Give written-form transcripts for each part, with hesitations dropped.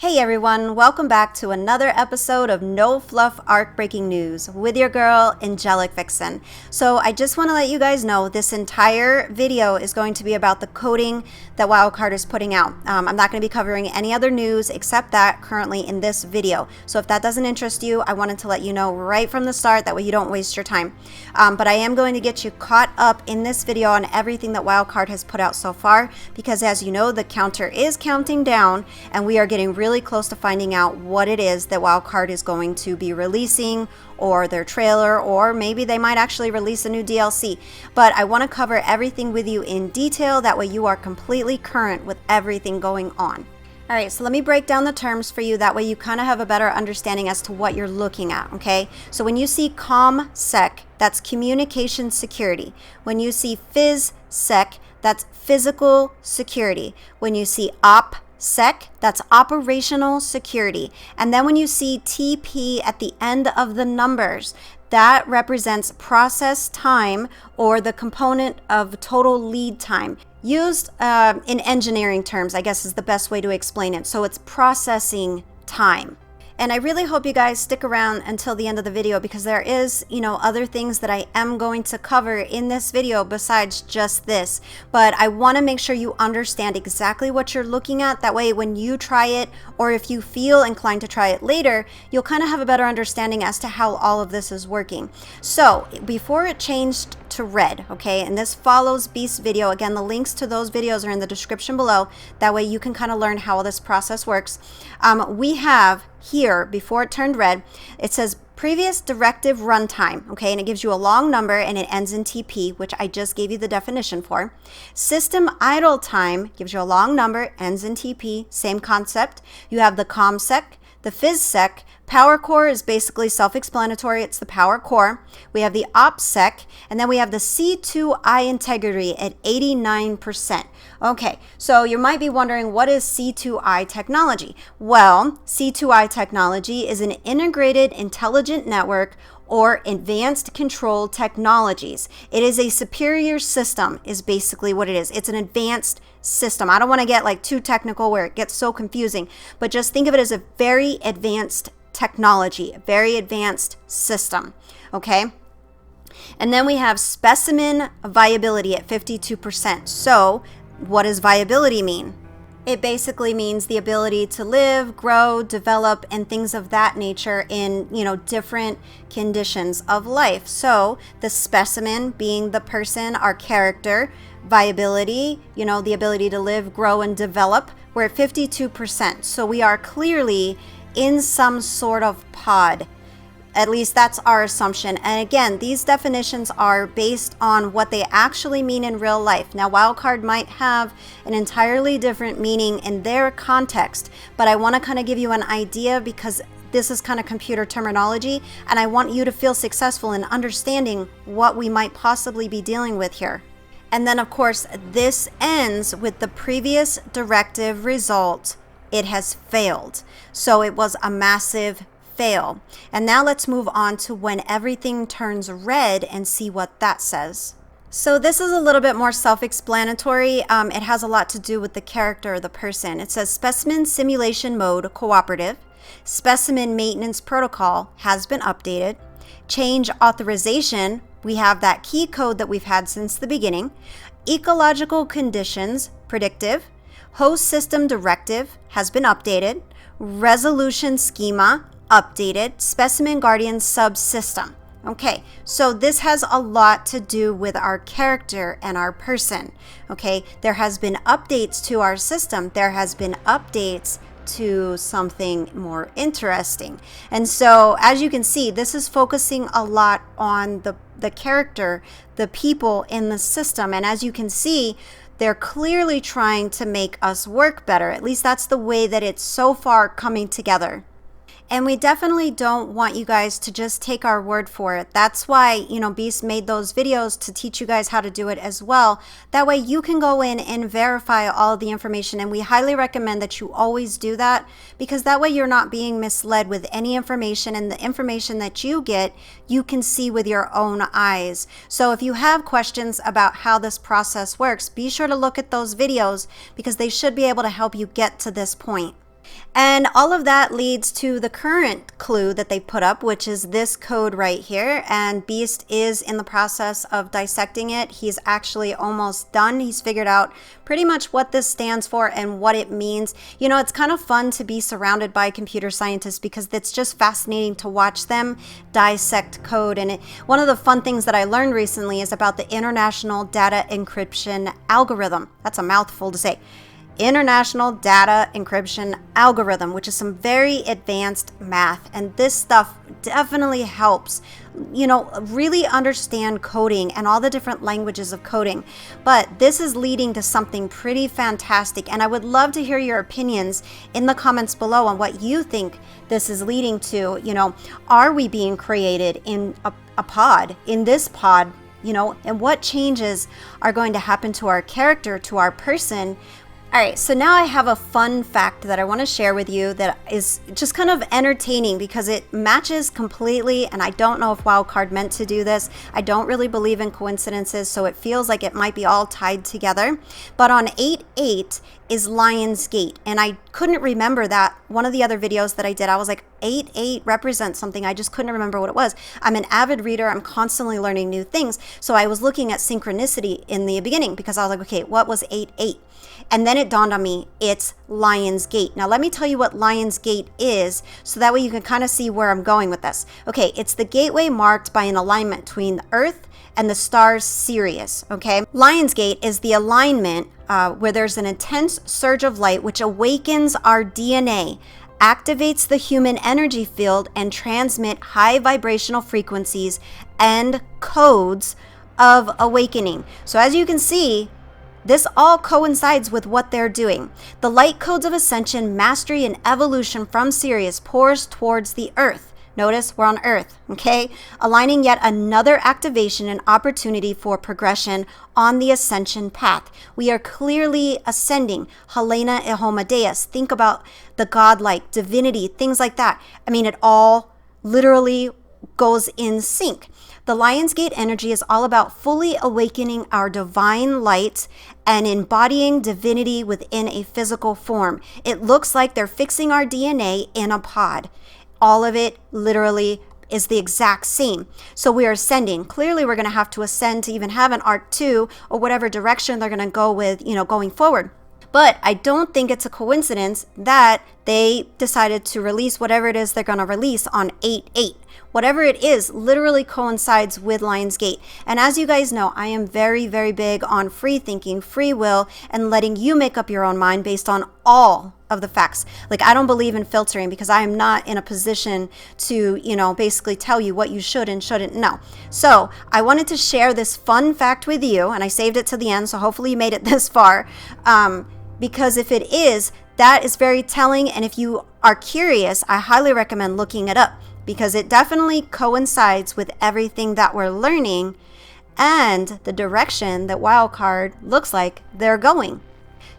Hey everyone, welcome back to another episode of No Fluff Arc Breaking News with your girl, Angelic Vixen. So I just want to let you guys know this entire video is going to be about the coding that Wildcard is putting out. I'm not going to be covering any other news except that currently in this video. So if that doesn't interest you, I wanted to let you know right from the start, that way you don't waste your time. But I am going to get you caught up in this video on everything that Wildcard has put out so far, because as you know, the counter is counting down and we are getting really close to finding out what it is that Wildcard is going to be releasing, or their trailer, or maybe they might actually release a new DLC. But I want to cover everything with you in detail, that way you are completely current with everything going on. All right, so let me break down the terms for you, that way you kind of have a better understanding as to what you're looking at, okay? So when you see CommSec, that's communication security. When you see PhysSec, that's physical security. When you see OPSec, that's operational security. And then when you see TP at the end of the numbers, that represents process time, or the component of total lead time. Used in engineering terms, I guess, is the best way to explain it. So it's processing time. And I really hope you guys stick around until the end of the video, because there is, other things that I am going to cover in this video besides just this. But I want to make sure you understand exactly what you're looking at. That way, when you try it, or if you feel inclined to try it later, you'll kind of have a better understanding as to how all of this is working. So before it changed to red, okay, and this follows Beast's video. Again, the links to those videos are in the description below. That way you can kind of learn how this process works. We have here, before it turned red, it says previous directive runtime, okay, and it gives you a long number and it ends in TP, which I just gave you the definition for. System idle time gives you a long number, ends in TP, same concept. You have the CommSec, the PhysSec. Power core is basically self-explanatory. It's the power core. We have the OPSec, and then we have the C2I integrity at 89%. Okay, so you might be wondering, what is C2I technology? Well, C2I technology is an integrated intelligent network, or advanced control technologies. It is a superior system, is basically what it is. It's an advanced system. I don't want to get like too technical where it gets so confusing, but just think of it as a very advanced technology, a very advanced system, okay? And then we have specimen viability at 52%. So what does viability mean? It basically means the ability to live, grow, develop, and things of that nature in, different conditions of life. So the specimen being the person, our character, viability, the ability to live, grow, and develop, we're at 52%. So we are clearly in some sort of pod. At least that's our assumption. And again, these definitions are based on what they actually mean in real life. Now, Wildcard might have an entirely different meaning in their context, but I want to kind of give you an idea, because this is kind of computer terminology, and I want you to feel successful in understanding what we might possibly be dealing with here. And then, of course, this ends with the previous directive result. It has failed. So it was a massive fail. And now let's move on to when everything turns red and see what that says. So this is a little bit more self-explanatory. It has a lot to do with the character of the person. It says specimen simulation mode cooperative. Specimen maintenance protocol has been updated. Change authorization, we have that key code that we've had since the beginning. Ecological conditions predictive. Host system directive has been updated. Resolution schema updated. Specimen guardian subsystem. Okay, so this has a lot to do with our character and our person. Okay, there has been updates to our system. There has been updates to something more interesting. And so as you can see, this is focusing a lot on the character, the people in the system. And as you can see, they're clearly trying to make us work better. At least that's the way that it's so far coming together. And we definitely don't want you guys to just take our word for it. That's why, Beast made those videos to teach you guys how to do it as well. That way you can go in and verify all of the information. And we highly recommend that you always do that, because that way you're not being misled with any information, and the information that you get, you can see with your own eyes. So if you have questions about how this process works, be sure to look at those videos, because they should be able to help you get to this point. And all of that leads to the current clue that they put up, which is this code right here. And Beast is in the process of dissecting it. He's actually almost done. He's figured out pretty much what this stands for and what it means. You know, it's kind of fun to be surrounded by computer scientists because it's just fascinating to watch them dissect code. And one of the fun things that I learned recently is about the International Data Encryption Algorithm. That's a mouthful to say. International Data Encryption Algorithm, which is some very advanced math. And this stuff definitely helps, you know, really understand coding and all the different languages of coding. But this is leading to something pretty fantastic. And I would love to hear your opinions in the comments below on what you think this is leading to. You know, are we being created in a pod, in this pod, you know, and what changes are going to happen to our character, to our person? All right, so now I have a fun fact that I want to share with you that is just kind of entertaining because it matches completely, and I don't know if Wildcard meant to do this. I don't really believe in coincidences, so it feels like it might be all tied together. But on 8/8 is Lion's Gate, and I couldn't remember that. One of the other videos that I did, I was like, 8/8 represents something. I just couldn't remember what it was. I'm an avid reader. I'm constantly learning new things. So I was looking at synchronicity in the beginning because I was like, okay, what was 8/8? And then it dawned on me, it's Lion's Gate. Now let me tell you what Lion's Gate is, so that way you can kind of see where I'm going with this. Okay, it's the gateway marked by an alignment between the Earth and the stars Sirius, okay? Lion's Gate is the alignment where there's an intense surge of light which awakens our DNA, activates the human energy field, and transmit high vibrational frequencies and codes of awakening. So as you can see, this all coincides with what they're doing. The light codes of ascension, mastery, and evolution from Sirius pours towards the Earth. Notice we're on Earth, okay? Aligning yet another activation and opportunity for progression on the ascension path. We are clearly ascending. Helena Ehomadeus. Think about the godlike, divinity, things like that. I mean, it all literally goes in sync. The Lion's Gate energy is all about fully awakening our divine light and embodying divinity within a physical form. It looks like they're fixing our DNA in a pod. All of it literally is the exact same. So we are ascending. Clearly, we're going to have to ascend to even have an Arc 2 or whatever direction they're going to go with, you know, going forward. But I don't think it's a coincidence that they decided to release whatever it is they're going to release on 8/8. Whatever it is literally coincides with Lion's Gate. And as you guys know, I am very, very big on free thinking, free will, and letting you make up your own mind based on all of the facts. Like, I don't believe in filtering because I am not in a position to, you know, basically tell you what you should and shouldn't know. So I wanted to share this fun fact with you, and I saved it to the end, so hopefully you made it this far. Because if it is, that is very telling. And if you are curious, I highly recommend looking it up because it definitely coincides with everything that we're learning and the direction that Wildcard looks like they're going.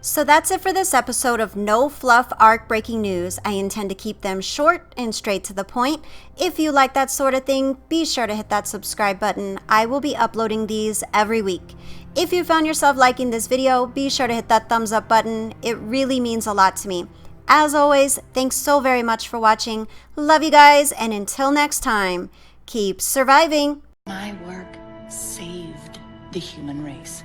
So that's it for this episode of No Fluff Arc Breaking News. I intend to keep them short and straight to the point. If you like that sort of thing, be sure to hit that subscribe button. I will be uploading these every week. If you found yourself liking this video, be sure to hit that thumbs up button. It really means a lot to me. As always, thanks so very much for watching. Love you guys, and until next time, keep surviving. My work saved the human race.